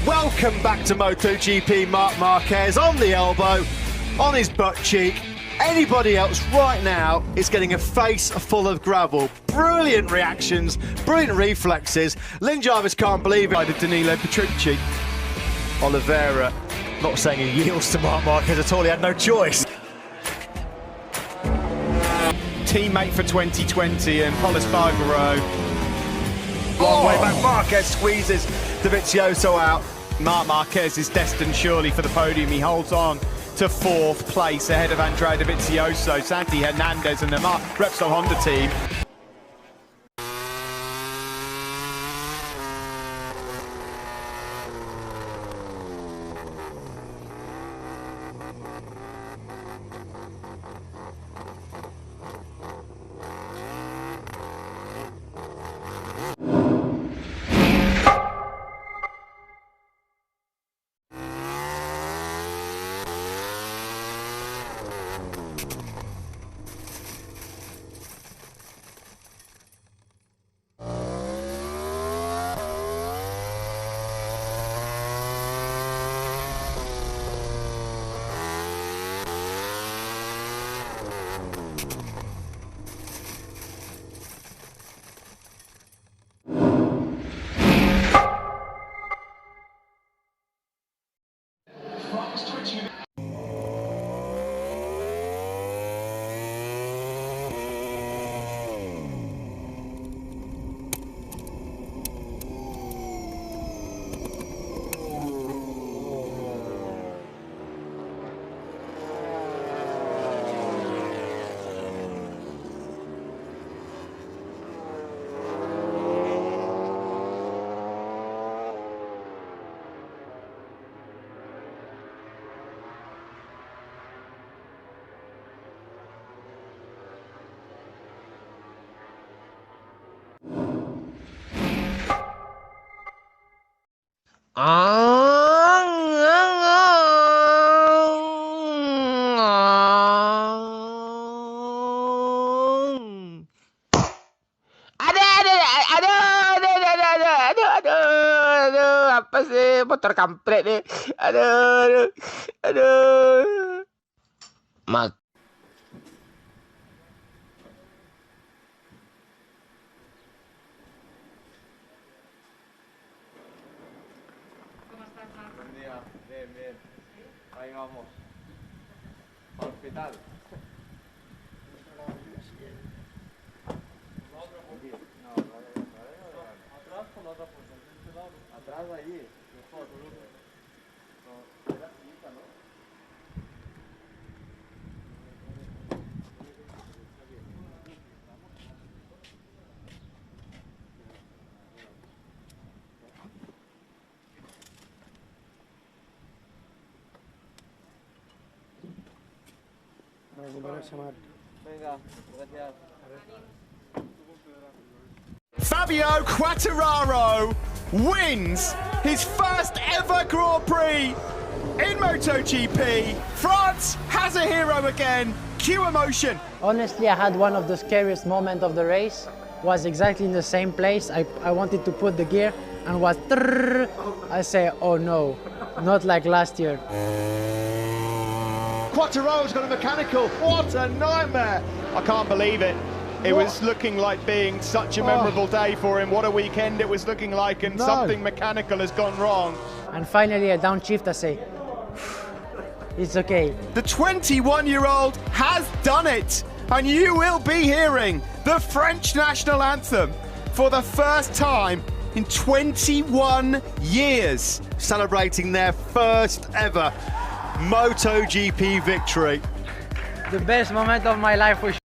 Welcome back to MotoGP. Marc Marquez on the elbow, on his butt cheek. Anybody else right now is getting a face full of gravel. Brilliant reactions, brilliant reflexes. Lynn Jarvis can't believe it. Danilo Petrucci. Oliveira, not saying he yields to Marc Marquez at all, he had no choice. Teammate for 2020 and Paul Espargaro. Long way back, Marquez squeezes Dovizioso out. Marc Marquez is destined surely for the podium. He holds on to 4th place ahead of Andrea Dovizioso, Santi Hernandez and the Repsol Honda team. Apa sih motor kampret nih? Aduh. Mak. Bien, bien. Ahí vamos. Al hospital. Atrás con la otra punta. Atrás allí. Mejor. No, era chiquita, ¿no? Venga, gracias. Fabio Quartararo wins his first ever Grand Prix in MotoGP. France has a hero again. Cue emotion. Honestly, I had one of the scariest moments of the race. Was exactly in the same place. I wanted to put the gear and was trrr. I say, oh no, not like last year. Quartararo's got a mechanical. What a nightmare. I can't believe it. It was looking like being such a memorable day for him. What a weekend it was looking like, and something mechanical has gone wrong. And finally a downshift, I say, it's okay. The 21-year-old has done it, and you will be hearing the French national anthem for the first time in 21 years. Celebrating their first ever MotoGP victory. The best moment of my life for sure.